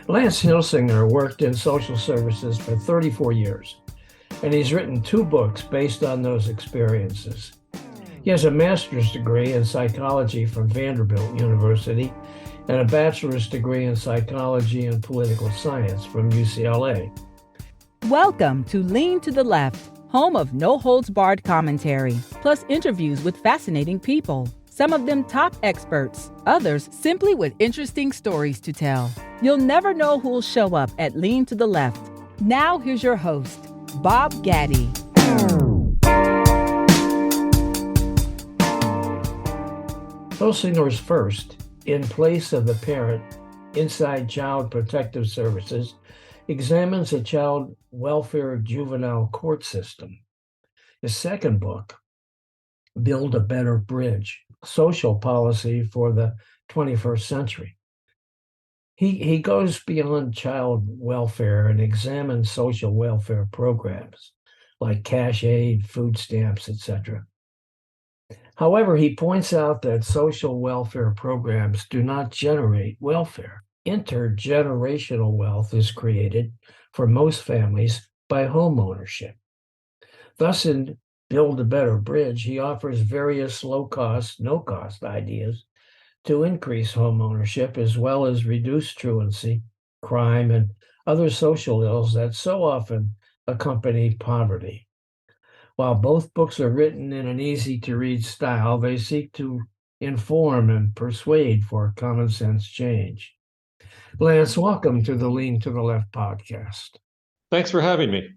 Lance Hilsinger worked in social services for 34 years, and he's written 2 books based on those experiences. He has a master's degree in psychology from Vanderbilt University and a bachelor's degree in psychology and political science from UCLA. Welcome to Lean to the Left, home of no-holds-barred commentary, plus interviews with fascinating people. Some of them top experts, others simply with interesting stories to tell. You'll never know who'll show up at Lean to the Left. Now here's your host, Bob Gaddy. Hilsinger's first, in place of the parent, inside Child Protective Services, examines the child welfare juvenile court system. His second book, Build a Better Bridge, Social Policy for the 21st Century. He goes beyond child welfare and examines social welfare programs like cash aid, food stamps, etc. However, he points out that social welfare programs do not generate welfare. Intergenerational wealth is created for most families by homeownership. Thus, in Build a Better Bridge, he offers various low-cost, no-cost ideas to increase homeownership as well as reduce truancy, crime, and other social ills that so often accompany poverty. While both books are written in an easy-to-read style, they seek to inform and persuade for common sense change. Lance, welcome to the Lean to the Left podcast. Thanks for having me.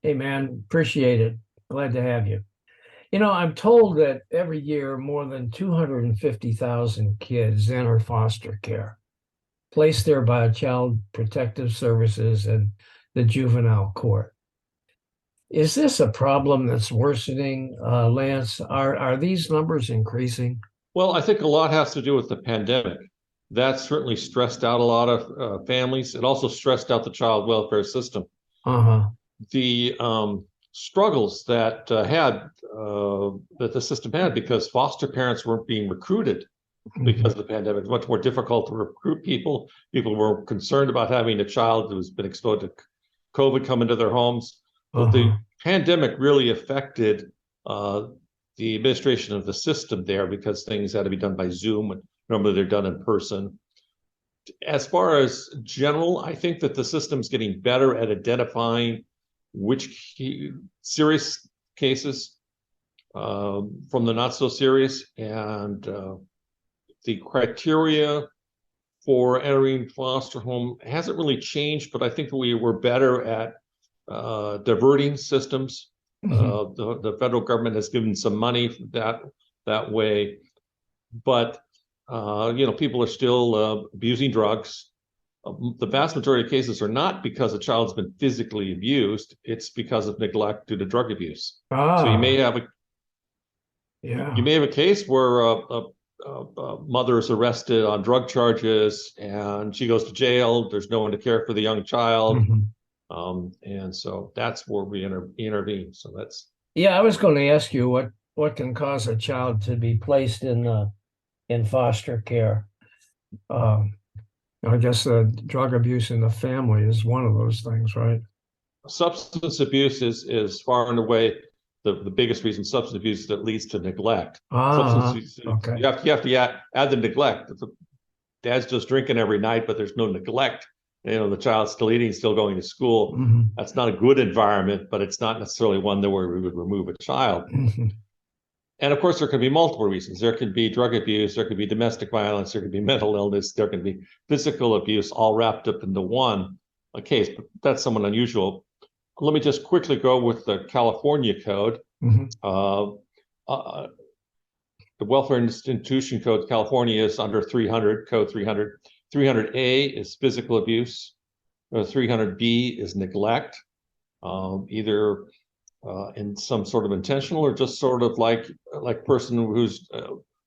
Hey, man, appreciate it. Glad to have you. You know, I'm told that every year more than 250,000 kids enter foster care, placed there by Child Protective Services and the juvenile court. Is this a problem that's worsening, Lance? Are these numbers increasing? Well, I think a lot has to do with the pandemic. That certainly stressed out a lot of families. It also stressed out the child welfare system. The struggles that that the system had because foster parents weren't being recruited because of the pandemic. It's much more difficult to recruit people. People were concerned about having a child who's been exposed to COVID come into their homes. But the pandemic really affected the administration of the system there because things had to be done by Zoom and normally they're done in person. As far as general, I think that the system's getting better at identifying which serious cases from the not so serious, and the criteria for entering foster home hasn't really changed, but I think we were better at diverting systems. The federal government has given some money that way, but people are still abusing drugs. The vast majority of cases are not because a child's been physically abused; it's because of neglect due to drug abuse. So you may have a case where a mother is arrested on drug charges and she goes to jail. There's no one to care for the young child. And so that's where we intervene. So that's. Yeah, I was going to ask you what can cause a child to be placed in foster care. I guess drug abuse in the family is one of those things, right? Substance abuse is far and away the biggest reason. Substance abuse that leads to neglect. Substance abuse, okay. You have to add the neglect. If the dad's just drinking every night, but there's no neglect. The child's still eating, still going to school. That's not a good environment, but it's not necessarily one where we would remove a child. And of course, there could be multiple reasons. There could be drug abuse, there could be domestic violence, there could be mental illness, there could be physical abuse, all wrapped up into one case. But that's somewhat unusual. Let me just quickly go with the California code. The Welfare Institution Code, California is under 300, code 300. 300A is physical abuse. 300B is neglect, either in some sort of intentional or just sort of like person who's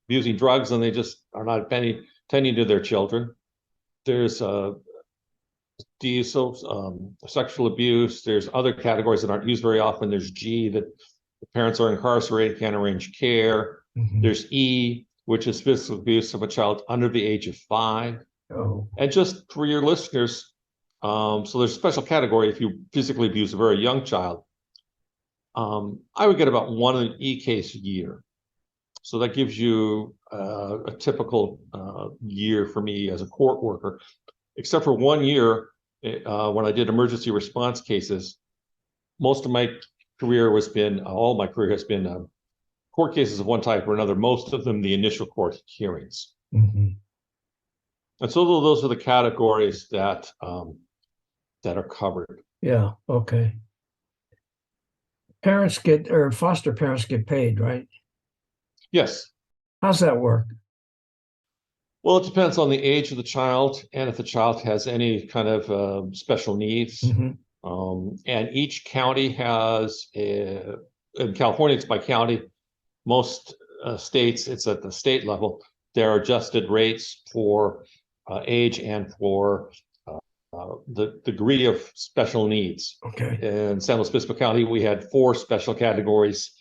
abusing drugs and they just are not tending to their children. There's diesel, sexual abuse. There's other categories that aren't used very often. There's G, that the parents are incarcerated, can't arrange care. There's E, which is physical abuse of a child under the age of 5. Oh, And just for your listeners, so there's a special category if you physically abuse a very young child. I would get about one e-case a year. So that gives you a typical year for me as a court worker, except for 1 year when I did emergency response cases. Most of my career all my career has been court cases of one type or another, most of them the initial court hearings. mm-hmm. And so those are the categories that are covered. Yeah, okay. Foster parents get paid, right? Yes. How's that work? Well, it depends on the age of the child and if the child has any kind of special needs. Mm-hmm. And each county has, in California, it's by county. Most states, it's at the state level. There are adjusted rates for age and for the degree of special needs. Okay. In San Luis Obispo County, we had 4 special categories.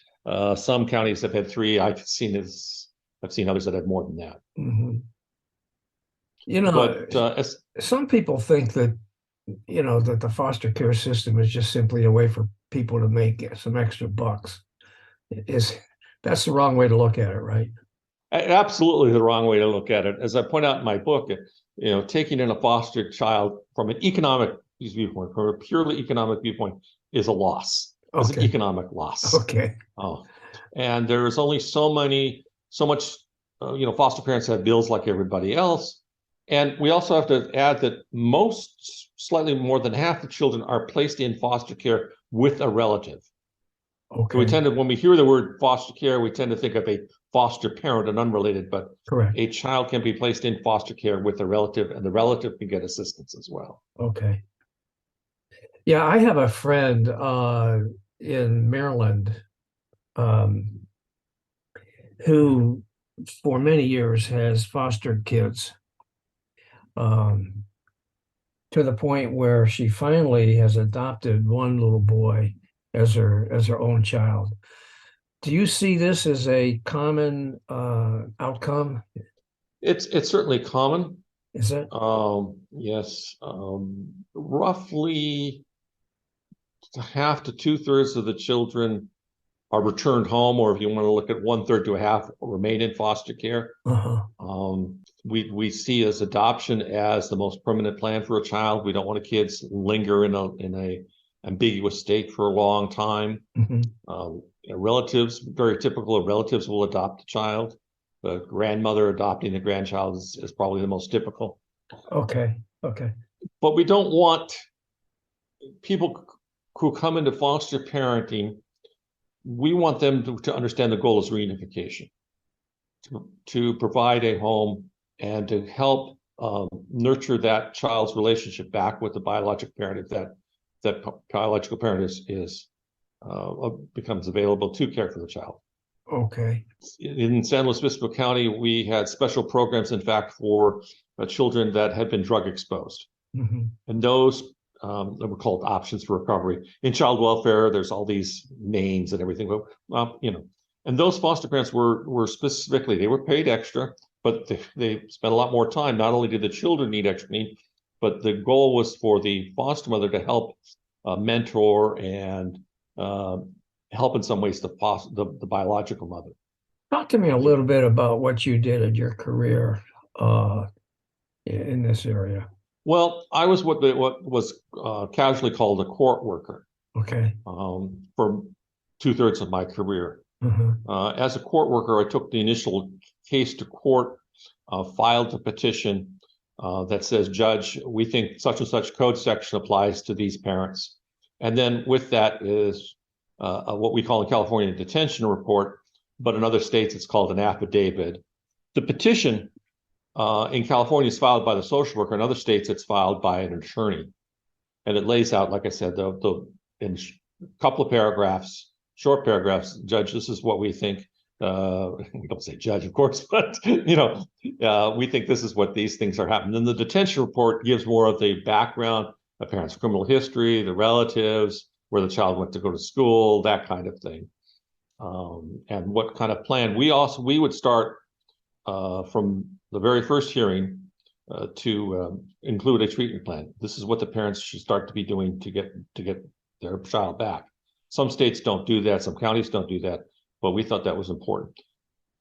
Some counties have had 3. I've seen others that have more than that. Mm-hmm. But some people think that, that the foster care system is just simply a way for people to make some extra bucks. That's the wrong way to look at it, right? Absolutely the wrong way to look at it. As I point out in my book, taking in a foster child from an economic viewpoint, from a purely economic viewpoint, is a loss. It's an economic loss. Okay. And there's only so much, foster parents have bills like everybody else. And we also have to add that slightly more than half the children are placed in foster care with a relative. Okay. So when we hear the word foster care, we tend to think of a foster parent and unrelated, but correct. A child can be placed in foster care with a relative, and the relative can get assistance as well. Okay. Yeah, I have a friend in Maryland who for many years has fostered kids to the point where she finally has adopted one little boy as her own child. Do you see this as a common outcome? It's certainly common. Is it? Yes. Roughly half to 2/3 of the children are returned home, or if you want to look at 1/3 to a half, remain in foster care. We see as adoption as the most permanent plan for a child. We don't want kids linger in a ambiguous state for a long time. Relatives, very typical of relatives, will adopt a child. The grandmother adopting a grandchild is probably the most typical. Okay. But we don't want people who come into foster parenting, we want them to understand the goal is reunification, to provide a home and to help nurture that child's relationship back with the biological parent if that biological parent becomes available to care for the child. Okay. In San Luis Obispo County, we had special programs, in fact, for children that had been drug exposed. And those that were called options for recovery. In child welfare, there's all these names and everything, but and those foster parents were specifically, they were paid extra, but they spent a lot more time. Not only did the children need extra need, but the goal was for the foster mother to help mentor and help in some ways the biological mother. Talk to me a little bit about what you did in your career in this area. Well, I was what was casually called a court worker. Okay. For 2/3 of my career. As a court worker, I took the initial case to court, filed a petition that says, Judge, we think such and such code section applies to these parents. And then with that is what we call in California a detention report, but in other states it's called an affidavit. The petition in California is filed by the social worker. In other states it's filed by an attorney. And it lays out, like I said, in a couple of paragraphs, short paragraphs, Judge, this is what we think. We don't say judge, of course, but we think this is what these things are happening. Then the detention report gives more of the background, the parents' criminal history, the relatives, where the child went to go to school, that kind of thing, and what kind of plan. We would start from the very first hearing. to include a treatment plan. This is what the parents should start to be doing to get their child back. Some states don't do that. Some counties don't do that, but we thought that was important.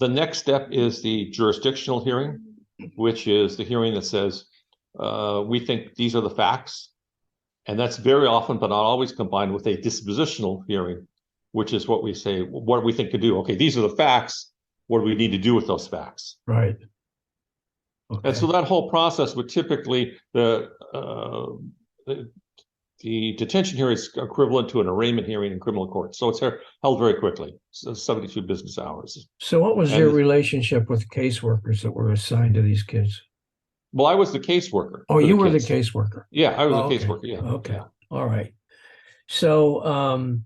The next step is the jurisdictional hearing, which is the hearing that says, we think these are the facts. And that's very often, but not always, combined with a dispositional hearing, which is what we say, what do we think to do? Okay, these are the facts. What do we need to do with those facts? Right. Okay. And so that whole process would typically, the detention hearing is equivalent to an arraignment hearing in criminal court. So it's held very quickly, so 72 business hours. So what was your relationship with caseworkers that were assigned to these kids? Well, I was the caseworker. Oh, you were the caseworker. Yeah, I was the caseworker. Yeah. Okay. Yeah. All right. So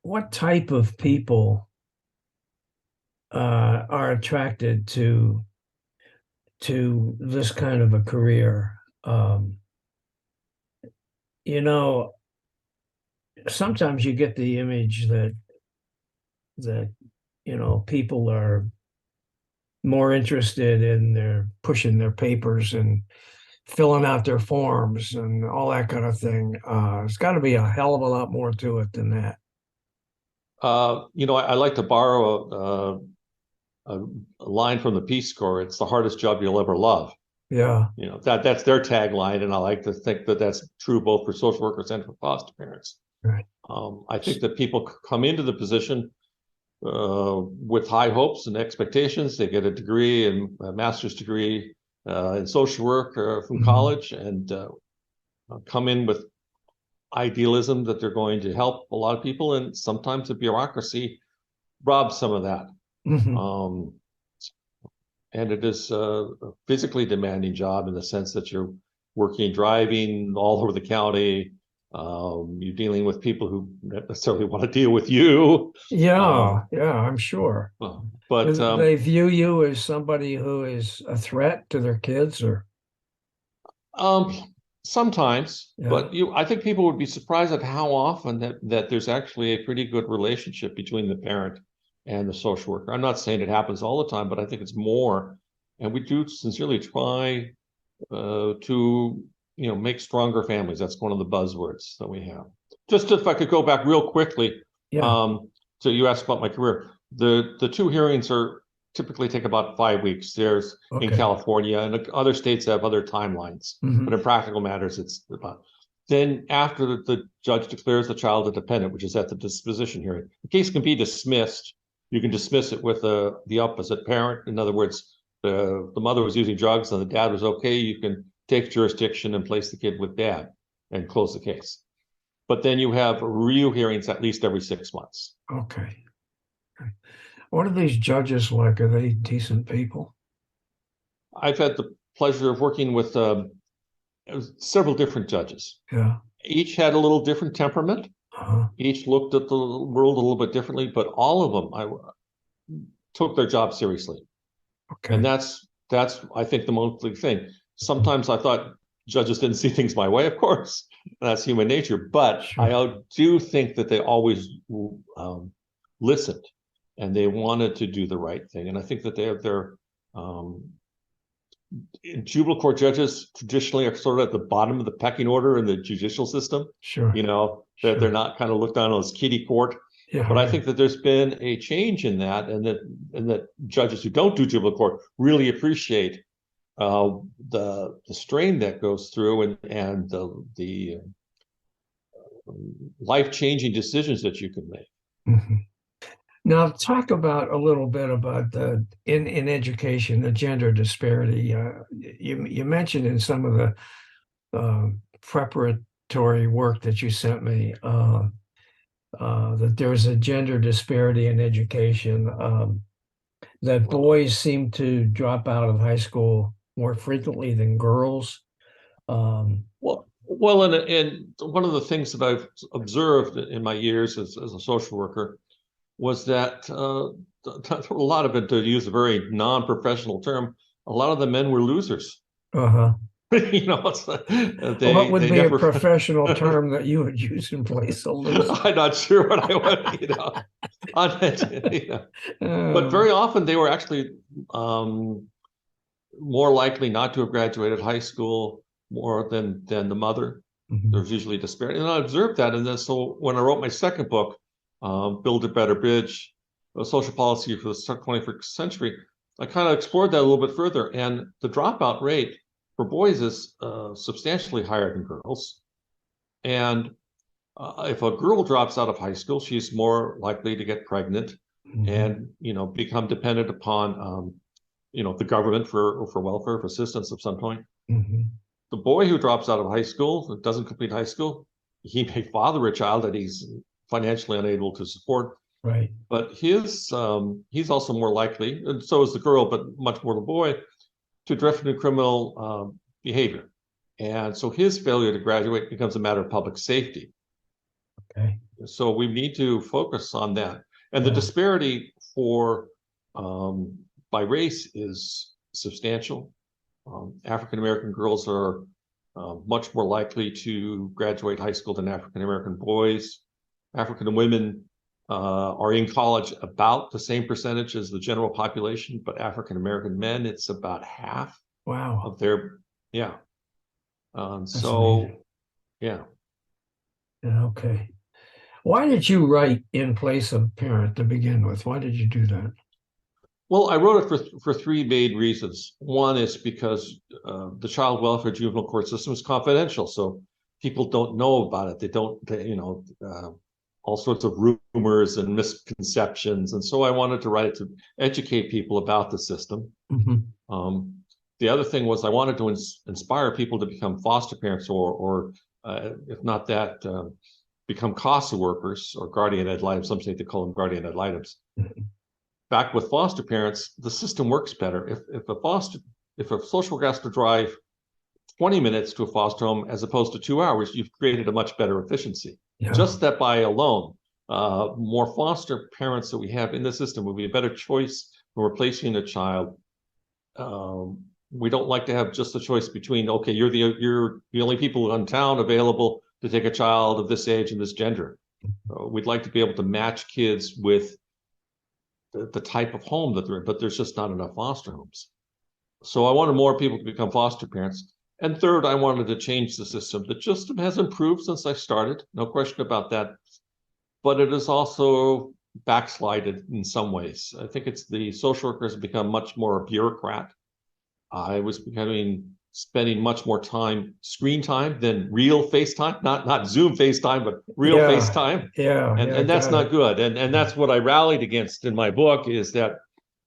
what type of people are attracted to this kind of a career? You know, sometimes you get the image that you know, people are more interested in their pushing their papers and filling out their forms and all that kind of thing. There's got to be a hell of a lot more to it than that. You know, I like to borrow a line from the Peace Corps. It's the hardest job you'll ever love. Yeah. You know, that's their tagline, and I like to think that that's true both for social workers and for foster parents. Right. I think that people come into the position with high hopes and expectations. They get a degree, and a master's degree in social work from college, and come in with idealism that they're going to help a lot of people, and sometimes the bureaucracy robs some of that. And it is a physically demanding job in the sense that you're working, driving all over the county. You're dealing with people who don't necessarily want to deal with you. Yeah, I'm sure. But they view you as somebody who is a threat to their kids, or sometimes. Yeah. But I think people would be surprised at how often that there's actually a pretty good relationship between the parent and the social worker. I'm not saying it happens all the time, but I think it's more. And we do sincerely try to make stronger families. That's one of the buzzwords that we have. Just if I could go back real quickly. Yeah. So you asked about my career. The two hearings typically take about 5 weeks. There's in California, and other states have other timelines. But in practical matters, it's about. Then after the judge declares the child a dependent, which is at the disposition hearing, the case can be dismissed. You can dismiss it with the opposite parent. In other words, the mother was using drugs and the dad was okay. You can take jurisdiction and place the kid with dad and close the case. But then you have real hearings at least every 6 months. Okay. What are these judges like? Are they decent people? I've had the pleasure of working with several different judges. Yeah. Each had a little different temperament. Each looked at the world a little bit differently, but all of them took their job seriously. Okay. And that's I think the most thing. Sometimes I thought judges didn't see things my way, of course. That's human nature. But sure. I do think that they always listened, and they wanted to do the right thing. And I think that they have their juvenile court judges traditionally are sort of at the bottom of the pecking order in the judicial system. Sure. That they're not kind of looked on as kiddie court. Yeah, but I think that there's been a change in that, and that judges who don't do juvenile court really appreciate the strain that goes through and the life-changing decisions that you can make. Now, talk about a little bit about in education, the gender disparity. You mentioned in some of the preparatory work that you sent me that there's a gender disparity in education, that boys seem to drop out of high school more frequently than girls. And one of the things that I've observed in my years as a social worker was that a lot of it, to use a very non-professional term, a lot of the men were losers. What would be a professional term that you would use in place of loser? I'm not sure what I would, But very often they were actually more likely not to have graduated high school more than the mother. There's usually disparity. And I observed that. And then so when I wrote my second book, Build a Better Bridge, a Social Policy for the 21st Century, I kind of explored that a little bit further. And the dropout rate for boys is substantially higher than girls. And if a girl drops out of high school, she's more likely to get pregnant and, become dependent upon, the government for welfare, for assistance of some point. The boy who drops out of high school, doesn't complete high school, he may father a child that he's financially unable to support. Right. But he's also more likely, and so is the girl, but much more the boy, to drift into criminal behavior. And so his failure to graduate becomes a matter of public safety. Okay. So we need to focus on that. And the disparity for by race is substantial. African-American girls are much more likely to graduate high school than African-American boys. African women are in college about the same percentage as the general population, but African-American men, it's about half of their, Okay. Why did you write In Place of Parent to begin with? Why did you do that? Well, I wrote it for three main reasons. One is because the child welfare juvenile court system is confidential, so people don't know about it. They don't, all sorts of rumors and misconceptions. And so I wanted to write it to educate people about the system. The other thing was I wanted to inspire people to become foster parents or if not that, become CASA workers or guardian ad litem. Some say they call them guardian ad litems. Back with foster parents, the system works better. If a social worker has to drive 20 minutes to a foster home as opposed to 2 hours, you've created a much better efficiency. Just that by alone, more foster parents that we have in the system will be a better choice when replacing a child. We don't like to have just a choice between, okay, you're the only people in town available to take a child of this age and this gender. We'd like to be able to match kids with the type of home that they're in, but there's just not enough foster homes. So I wanted more people to become foster parents. And third, I wanted to change the system. The system has improved since I started, no question about that. But it is also backslided in some ways. I think it's the social workers have become much more a bureaucrat. I was spending much more screen time than real FaceTime, not Zoom FaceTime, but real FaceTime. And that's not good. And that's what I rallied against in my book is that,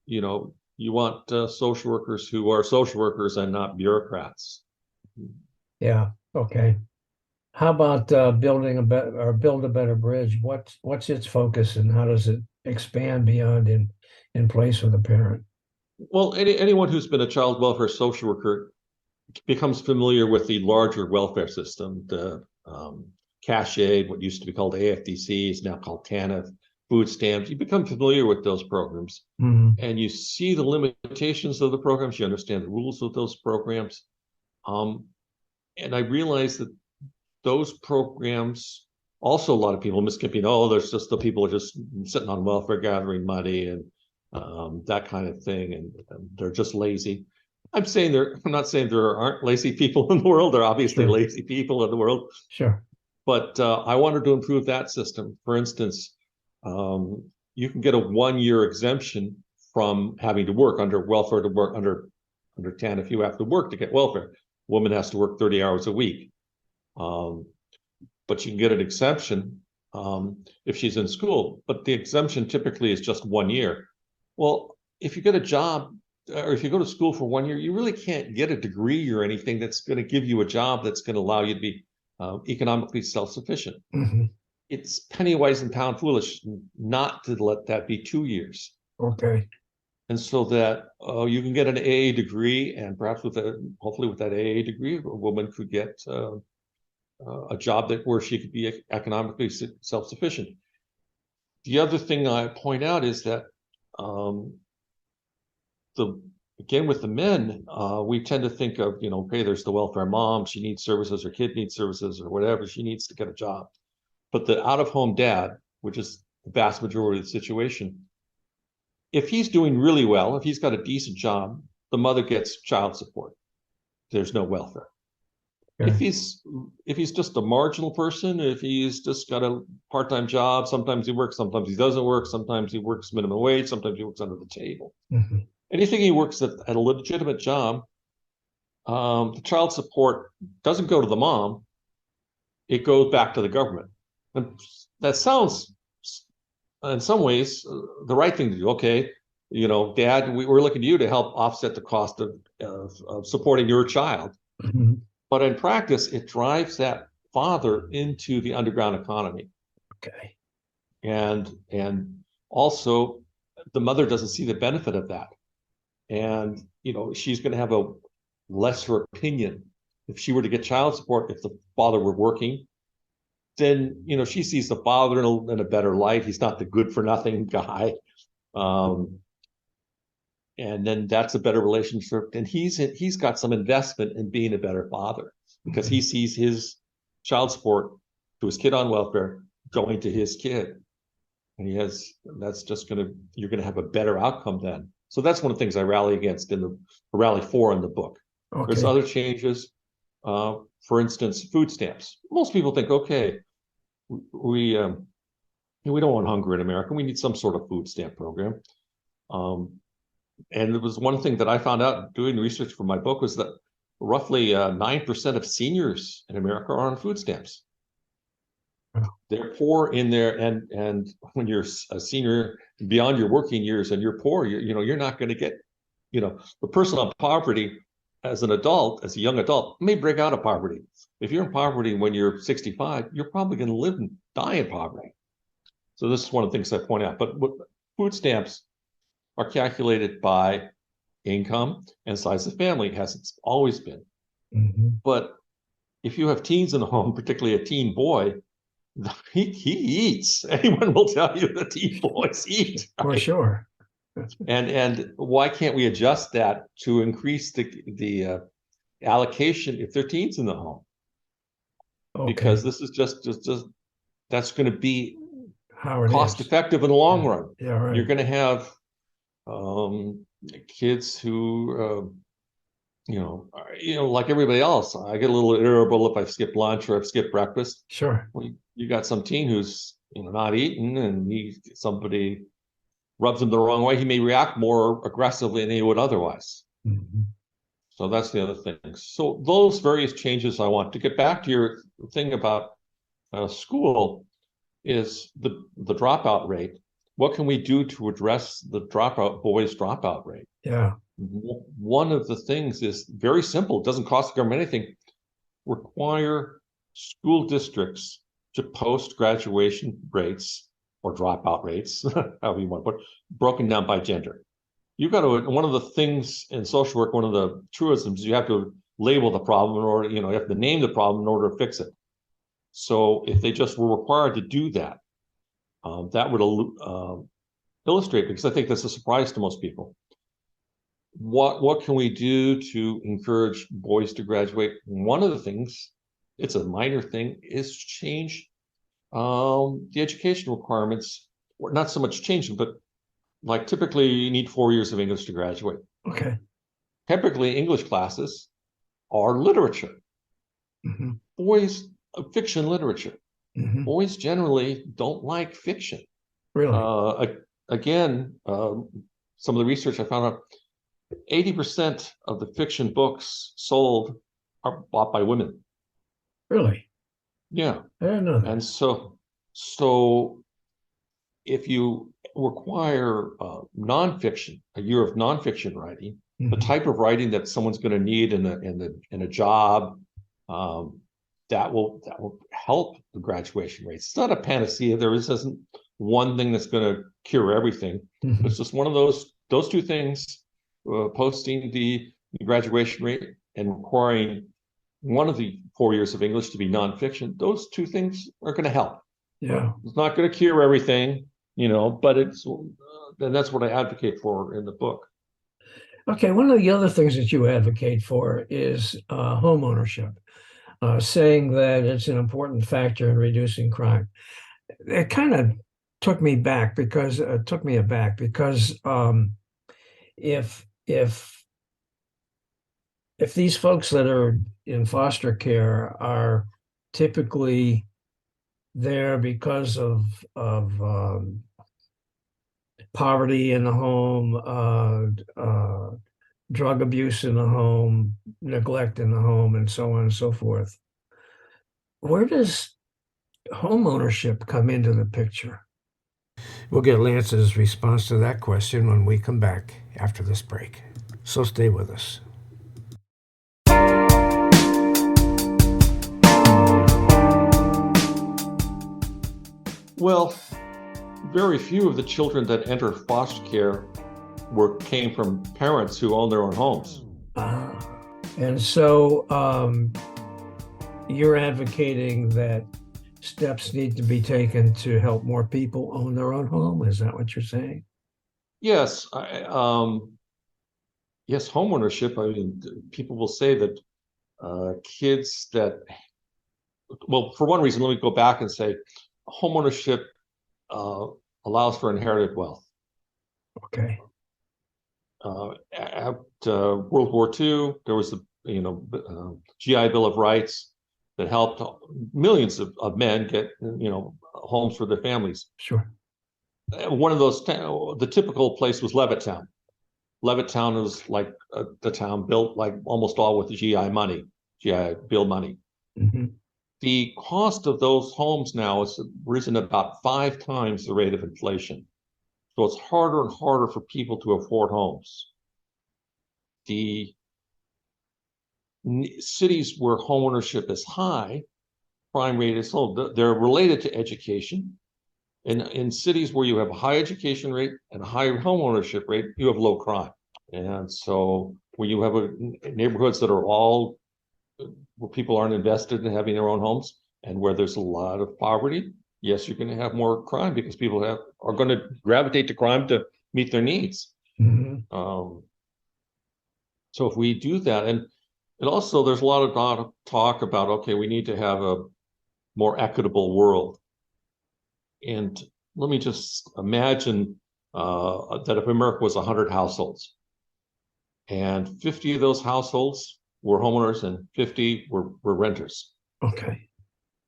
you want social workers who are social workers and not bureaucrats. Yeah. Okay. How about Build a Better Bridge? What's its focus and how does it expand beyond in place with a parent? Well, anyone who's been a child welfare social worker becomes familiar with the larger welfare system, the cash aid, what used to be called AFDC is now called TANF, food stamps. You become familiar with those programs and you see the limitations of the programs. You understand the rules of those programs. And I realized that those programs, also a lot of people misconception, there's just the people are just sitting on welfare gathering money and that kind of thing, and they're just lazy. I'm not saying there aren't lazy people in the world. There are obviously lazy people in the world. Sure. But I wanted to improve that system. For instance, you can get a 1-year exemption from having to work under welfare to work under TAN if you have to work to get welfare. Woman has to work 30 hours a week. But you can get an exemption if she's in school. But the exemption typically is just 1 year. Well, if you get a job or if you go to school for 1 year, you really can't get a degree or anything that's going to give you a job that's going to allow you to be economically self-sufficient. It's penny wise and pound foolish not to let that be 2 years. Okay. And so that you can get an AA degree, and perhaps hopefully with that AA degree, a woman could get a job where she could be economically self-sufficient. The other thing I point out is that with the men, we tend to think of, okay, there's the welfare mom, she needs services, her kid needs services or whatever, she needs to get a job. But the out-of-home dad, which is the vast majority of the situation, if he's doing really well, if he's got a decent job, the mother gets child support. There's no welfare. Okay. If he's just a marginal person, if he's just got a part-time job, sometimes he works, sometimes he doesn't work, sometimes he works minimum wage, sometimes he works under the table. Mm-hmm. Anything he works at a legitimate job, the child support doesn't go to the mom, it goes back to the government. And that sounds, in some ways, the right thing to do. Okay, Dad, we're looking to you to help offset the cost of supporting your child. Mm-hmm. But in practice, it drives that father into the underground economy. Okay. And also, the mother doesn't see the benefit of that. And, she's going to have a lesser opinion. If she were to get child support, if the father were working, then, she sees the father in a better light. He's not the good for nothing guy. And then that's a better relationship. And he's got some investment in being a better father because he sees his child support to his kid on welfare going to his kid. And you're going to have a better outcome then. So that's one of the things I rally for in the book. Okay. There's other changes. For instance, food stamps. Most people think, okay, we don't want hunger in America. We need some sort of food stamp program. And it was one thing that I found out doing research for my book was that roughly 9% of seniors in America are on food stamps. Wow. They're poor in there, and when you're a senior beyond your working years and you're poor, you're not going to get, the person on poverty as a young adult may break out of poverty. If you're in poverty when you're 65, you're probably going to live and die in poverty. So this is one of the things I point out. But food stamps are calculated by income and size of family, as it's always been. Mm-hmm. But if you have teens in the home, particularly a teen boy, he eats. Anyone will tell you that teen boys eat. Right? For sure. And why can't we adjust that to increase the allocation if there are teens in the home? Okay. Because this is just that's going to be how it cost is. Effective in the long run. Yeah, right. You're going to have kids who like everybody else. I get a little irritable if I skip lunch or I've skipped breakfast. Sure. Well, you got some teen who's not eating, and somebody rubs him the wrong way. He may react more aggressively than he would otherwise. Mm-hmm. So that's the other thing. So those various changes I want to get back to your thing about school is the dropout rate. What can we do to address the boys' dropout rate? Yeah. One of the things is very simple. It doesn't cost the government anything. Require school districts to post graduation rates or dropout rates, however you want to put it, broken down by gender. You've got to, one of the things in social work, one of the truisms, you have to label the problem in order, you have to name the problem in order to fix it. So if they just were required to do that, that would illustrate, because I think that's a surprise to most people. What can we do to encourage boys to graduate? One of the things, it's a minor thing, is change the education requirements. Or not so much changing, but like typically you need 4 years of English to graduate. Okay. Typically English classes are literature. Mm-hmm. Boys, fiction literature. Mm-hmm. Boys generally don't like fiction. Really? Again, some of the research I found out, 80% of the fiction books sold are bought by women. Really? Yeah. I didn't know that. And so if you require nonfiction, a year of nonfiction writing, mm-hmm. the type of writing that someone's going to need in a job, that will help the graduation rates. It's not a panacea. There isn't one thing that's going to cure everything. Mm-hmm. It's just one of those two things, posting the graduation rate and requiring one of the 4 years of English to be nonfiction. Those two things are going to help. Yeah. It's not going to cure everything, but and that's what I advocate for in the book. Okay. One of the other things that you advocate for is homeownership, saying that it's an important factor in reducing crime. It kind of took me aback because if if these folks that are in foster care are typically there because of poverty in the home, drug abuse in the home, neglect in the home, and so on and so forth, where does home ownership come into the picture? We'll get Lance's response to that question when we come back after this break. So stay with us. Well, very few of the children that enter foster care came from parents who own their own homes. And so you're advocating that steps need to be taken to help more people own their own home. Is that what you're saying? Yes. Yes, homeownership. I mean, people will say that kids that, well, for one reason, let me go back and say homeownership allows for inherited wealth. Okay. At World War II, there was the GI Bill of Rights that helped millions of men get homes for their families. Sure. One of those, the typical place was Levittown. Levittown was like the town built like almost all with the GI Bill money. Mm-hmm. The cost of those homes now has risen about 5 times the rate of inflation. So it's harder and harder for people to afford homes. The cities where homeownership is high, crime rate is low. They're related to education. In cities where you have a high education rate and a high homeownership rate, you have low crime. And so when you have neighborhoods that are all where people aren't invested in having their own homes and where there's a lot of poverty, yes, you're going to have more crime because people are going to gravitate to crime to meet their needs. Mm-hmm. So if we do that, and also there's a lot of talk about, okay, we need to have a more equitable world. And let me just imagine that if America was 100 households and 50 of those households were homeowners and 50 were renters. Okay.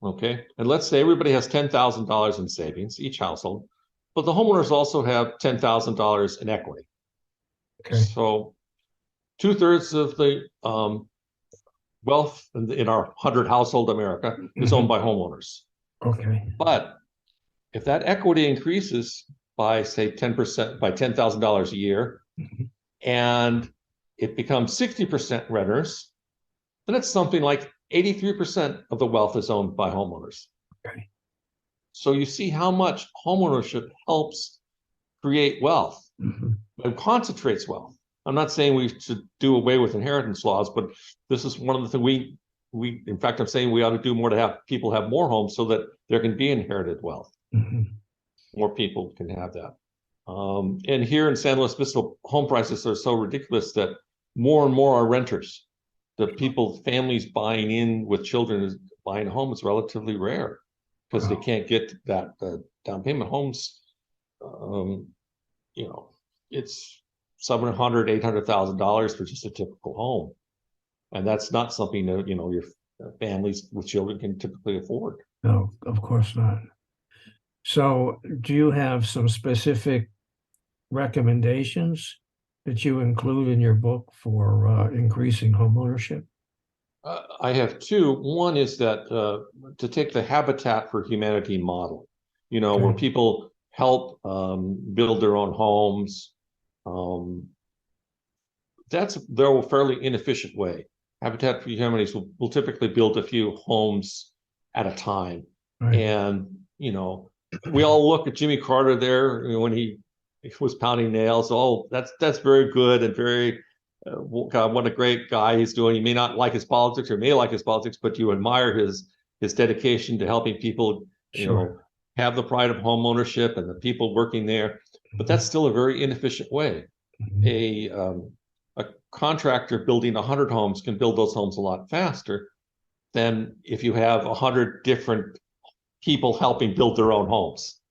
Okay. And let's say everybody has $10,000 in savings, each household, but the homeowners also have $10,000 in equity. Okay. So 2/3 of the wealth in our 100 household America is owned by homeowners. Okay. But if that equity increases by, say, 10%, by $10,000 a year, and it becomes 60% renters, then it's something like 83% of the wealth is owned by homeowners. Okay. So you see how much homeownership helps create wealth and concentrates wealth. I'm not saying we should do away with inheritance laws, but this is one of the things in fact, I'm saying we ought to do more to have people have more homes so that there can be inherited wealth. More people can have that. And here in San Luis Obispo, home prices are so ridiculous that more and more are renters. The families buying in with children buying a home is relatively rare because they can't get that down payment. Homes, it's $700,000, $800,000 for just a typical home, and that's not something that your families with children can typically afford. No, of course not. So, do you have some specific recommendations that you include in your book for increasing homeownership? I have 2. One is that to take the Habitat for Humanity model, where people help build their own homes. They're a fairly inefficient way. Habitat for Humanity will typically build a few homes at a time. Right. And, we all look at Jimmy Carter there when he was pounding nails. Oh, that's very good and very, God, what a great guy he's doing. You may not like his politics or may like his politics, but you admire his dedication to helping people, have the pride of home ownership and the people working there. But that's still a very inefficient way. A contractor building 100 homes can build those homes a lot faster than if you have 100 different people helping build their own homes.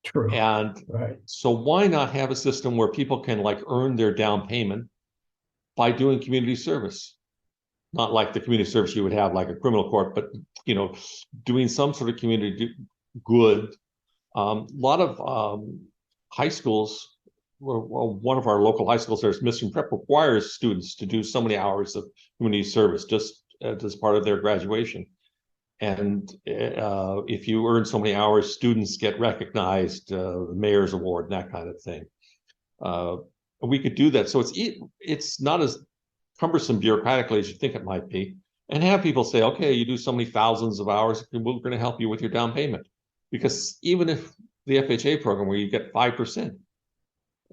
True. And so why not have a system where people can earn their down payment, by doing community service. Not like the community service you would have like a criminal court, but doing some sort of community good. A lot of high schools, well, one of our local high schools, there's Mission Prep, requires students to do so many hours of community service just as part of their graduation. And if you earn so many hours, students get recognized, the mayor's award and that kind of thing. We could do that. So it's not as cumbersome bureaucratically as you think it might be, and have people say, okay, you do so many thousands of hours, we're going to help you with your down payment. Because even if the FHA program where you get 5%,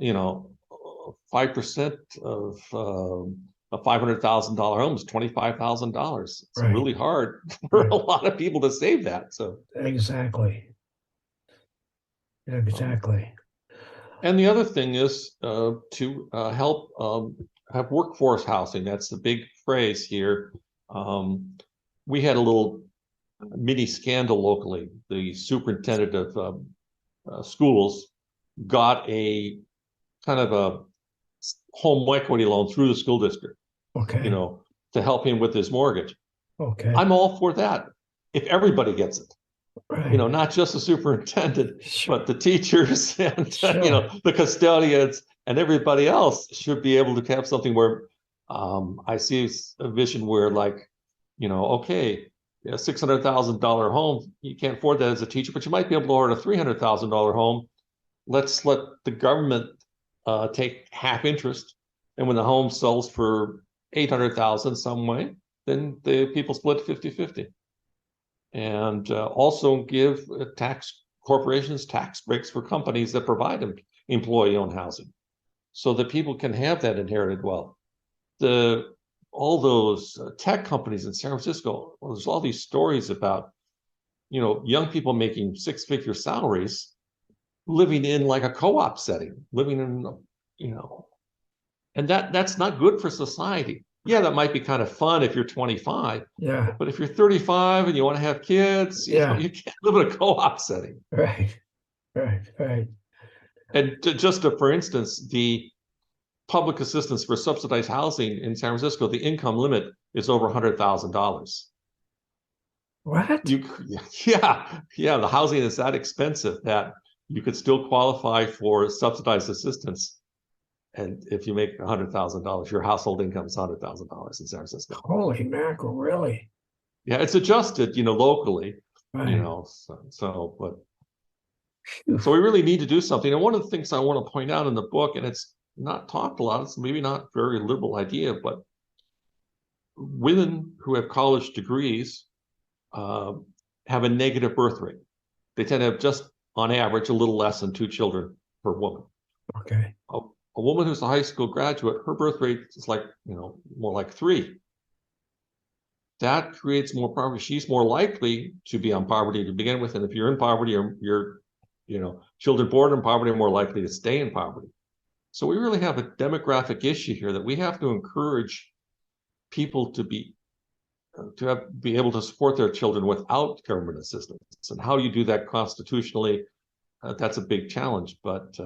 5% of a $500,000 home is $25,000. It's Right. really hard for Right. a lot of people to save that. So Exactly. And the other thing is to help have workforce housing. That's the big phrase here. We had a little mini scandal locally. The superintendent of schools got a kind of a home equity loan through the school district, Okay. to help him with his mortgage. Okay. I'm all for that if everybody gets it. Right. Not just the superintendent, Sure. but the teachers and Sure. the custodians and everybody else should be able to have something where I see a vision where, like, okay, a $600,000 home, you can't afford that as a teacher, but you might be able to afford a $300,000 home. Let's let the government take half interest, and when the home sells for $800,000 some way, then the people split 50-50. And also give corporations tax breaks for companies that provide employee-owned housing, so that people can have that inherited wealth. All those tech companies in San Francisco, well, there's all these stories about, young people making six-figure salaries, living in like a co-op setting, living in, and that's not good for society. Yeah, that might be kind of fun if you're 25. Yeah. But if you're 35 and you want to have kids, you can't live in a co-op setting. Right. And for instance, the public assistance for subsidized housing in San Francisco, the income limit is over $100,000. What? The housing is that expensive that you could still qualify for subsidized assistance. And if you make $100,000, your household income is $100,000 in San Francisco. Holy mackerel, really? Yeah, it's adjusted, locally, Right. so we really need to do something. And one of the things I want to point out in the book, and it's not talked a lot, it's maybe not a very liberal idea, but women who have college degrees have a negative birth rate. They tend to have, just on average, a little less than 2 children per woman. Okay. A woman who's a high school graduate, her birth rate is like, more like 3. That creates more poverty. She's more likely to be on poverty to begin with. And if you're in poverty, or your children born in poverty are more likely to stay in poverty. So we really have a demographic issue here that we have to encourage people to be able to support their children without government assistance. And how you do that constitutionally, that's a big challenge. But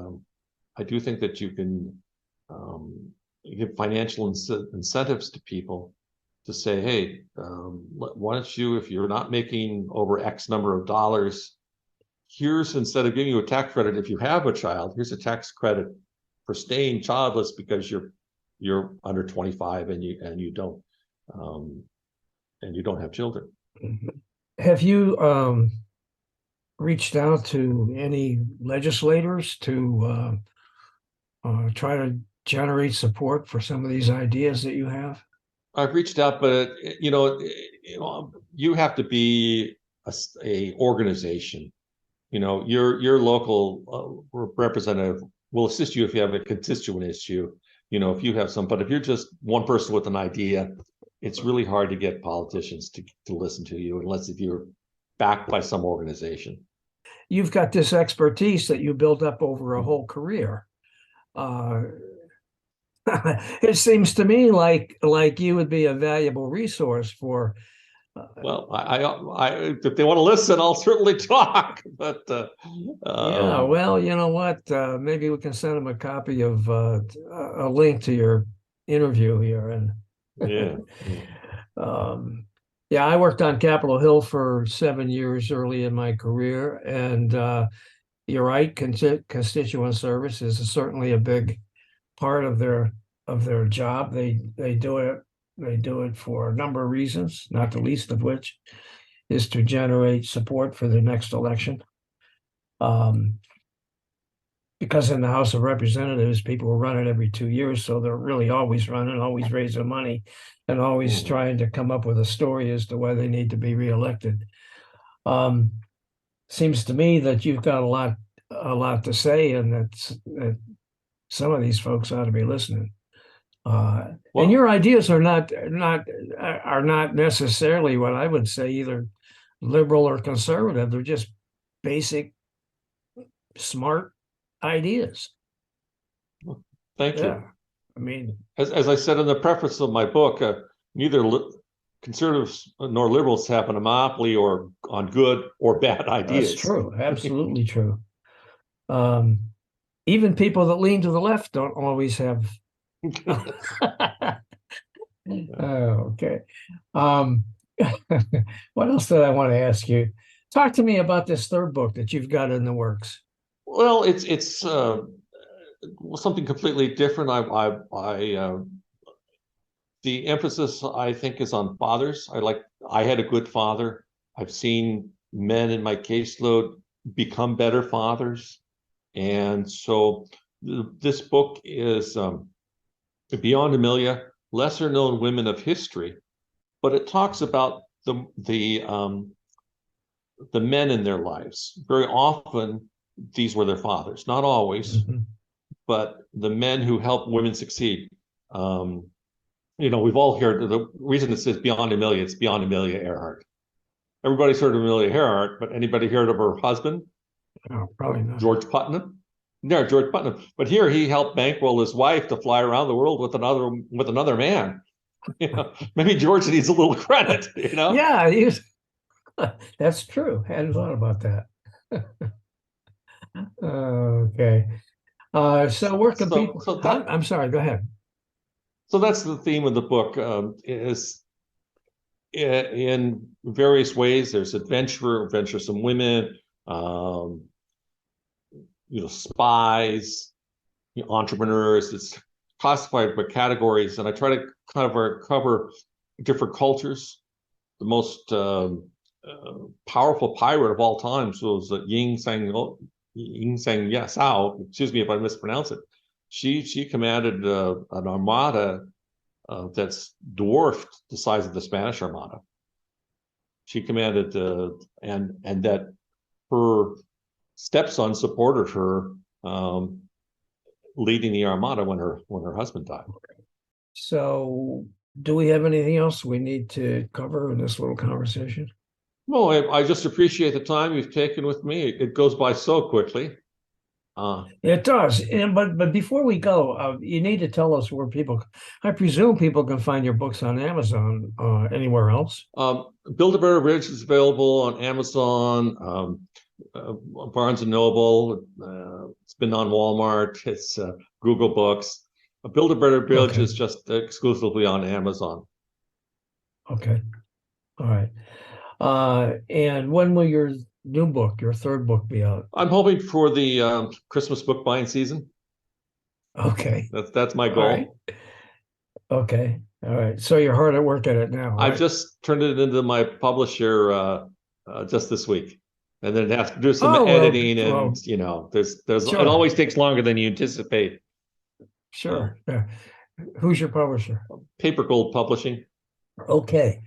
I do think that you can give financial incentives to people to say, hey, why don't you, if you're not making over X number of dollars, here's, instead of giving you a tax credit if you have a child, here's a tax credit for staying childless because you're under 25 and you don't have children. Have you reached out to any legislators to try to generate support for some of these ideas that you have? I've reached out, but you have to be a organization. Your local representative will assist you if you have a constituent issue. If you have some, but if you're just one person with an idea, it's really hard to get politicians to listen to you, unless if you're backed by some organization. You've got this expertise that you built up over a whole career. It seems to me like you would be a valuable resource for. Well, I if they want to listen, I'll certainly talk. But yeah, well, you know what? Maybe we can send them a copy of a link to your interview here. And Yeah. Yeah, I worked on Capitol Hill for 7 years early in my career, and you're right, constituent service is certainly a big part of their job. They do it for a number of reasons, not the least of which is to generate support for the next election. Because in the House of Representatives, people are running every 2 years, so they're really always running, always raising money, and always trying to come up with a story as to why they need to be reelected. Seems to me that you've got a lot to say, and that some of these folks ought to be listening. And your ideas are not necessarily what I would say either liberal or conservative. They're just basic, smart ideas. Thank you. I mean, as I said in the preface of my book, neither conservatives nor liberals have a monopoly or on good or bad ideas. That's true. Absolutely true. Even people that lean to the left don't always have. Okay. What else did I want to ask you? Talk to me about this third book that you've got in the works. Well, it's something completely different. The emphasis, I think, is on fathers. I had a good father. I've seen men in my caseload become better fathers. And so this book is Beyond Amelia, lesser known women of history, but it talks about the men in their lives. Very often, these were their fathers, not always, but the men who helped women succeed. We've all heard the reason it says Beyond Amelia, it's Beyond Amelia Earhart. Everybody's heard of Amelia Earhart, but anybody heard of her husband? No, probably not. George Putnam? No, George Putnam. But here he helped bankroll his wife to fly around the world with another man. Maybe George needs a little credit, Yeah, that's true. I hadn't thought about that. Okay. So where can people? I'm sorry. Go ahead. So that's the theme of the book. Is in various ways. There's adventuresome women, spies, entrepreneurs. It's classified by categories, and I try to cover different cultures. The most powerful pirate of all time was Hillsinger-Protecting. Excuse me if I mispronounce it. She commanded an armada that's dwarfed the size of the Spanish Armada. She commanded, and that her stepson supported her leading the Armada when her husband died. So, do we have anything else we need to cover in this little conversation? Well, I just appreciate the time you've taken with me. It goes by so quickly. It does. But before we go, you need to tell us where I presume people can find your books on Amazon, anywhere else. Build a Better Bridge is available on Amazon, Barnes & Noble. It's been on Walmart. It's Google Books. Build a Better Bridge is just exclusively on Amazon. Okay. All right. And when will your new book, your third book, be out? I'm hoping for the Christmas book buying season. Okay. That's my goal. Right. Okay. All right. So you're hard at work at it now, right? I've just turned it into my publisher just this week. And then have to do some editing and there's sure. It always takes longer than you anticipate. Sure. Yeah. Who's your publisher? Paper Gold Publishing. Okay.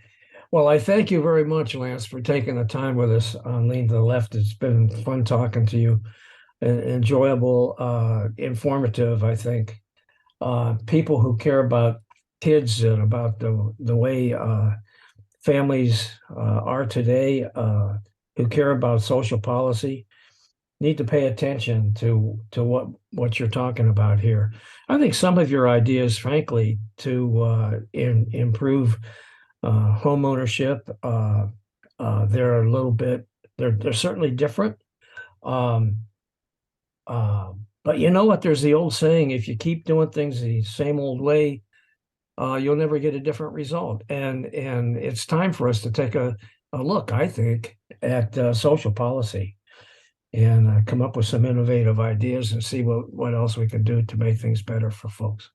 Well, I thank you very much, Lance, for taking the time with us on Lean to the Left. It's been fun talking to you. Enjoyable, informative, I think. People who care about kids and about the way families are today, who care about social policy, need to pay attention to what you're talking about here. I think some of your ideas, frankly, to improve home ownership, they're a little bit, they're certainly different. But you know what? There's the old saying: if you keep doing things the same old way, you'll never get a different result. And it's time for us to take a look, I think, at social policy and come up with some innovative ideas and see what else we can do to make things better for folks.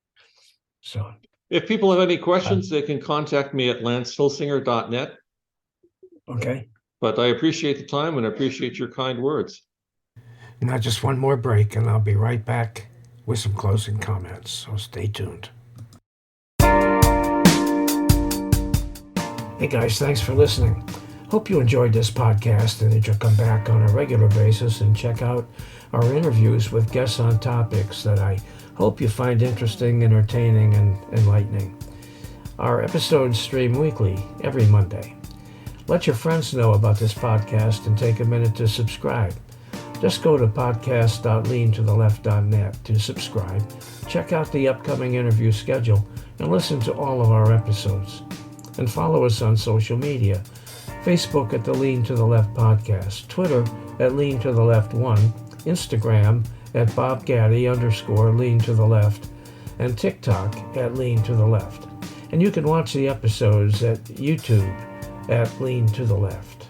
So if people have any questions, they can contact me at lancehilsinger.net. Okay. But I appreciate the time and appreciate your kind words. Now just one more break, and I'll be right back with some closing comments. So stay tuned. Hey guys, thanks for listening. Hope you enjoyed this podcast and that you'll come back on a regular basis and check out our interviews with guests on topics that I hope you find interesting, entertaining, and enlightening. Our episodes stream weekly, every Monday. Let your friends know about this podcast and take a minute to subscribe. Just go to podcast.leantotheleft.net to subscribe, check out the upcoming interview schedule, and listen to all of our episodes. And follow us on social media. Facebook at the Lean to the Left Podcast, Twitter at Lean to the Left 1, Instagram at @BobGaddy_Lean to the Left, and TikTok at Lean to the Left. And you can watch the episodes at YouTube at Lean to the Left.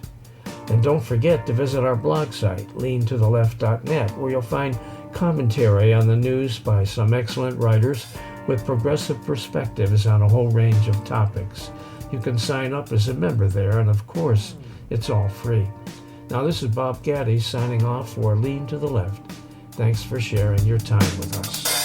And don't forget to visit our blog site, leantotheleft.net, where you'll find commentary on the news by some excellent writers with progressive perspectives on a whole range of topics. You can sign up as a member there, and of course, it's all free. Now, this is Bob Gaddy signing off for Lean to the Left. Thanks for sharing your time with us.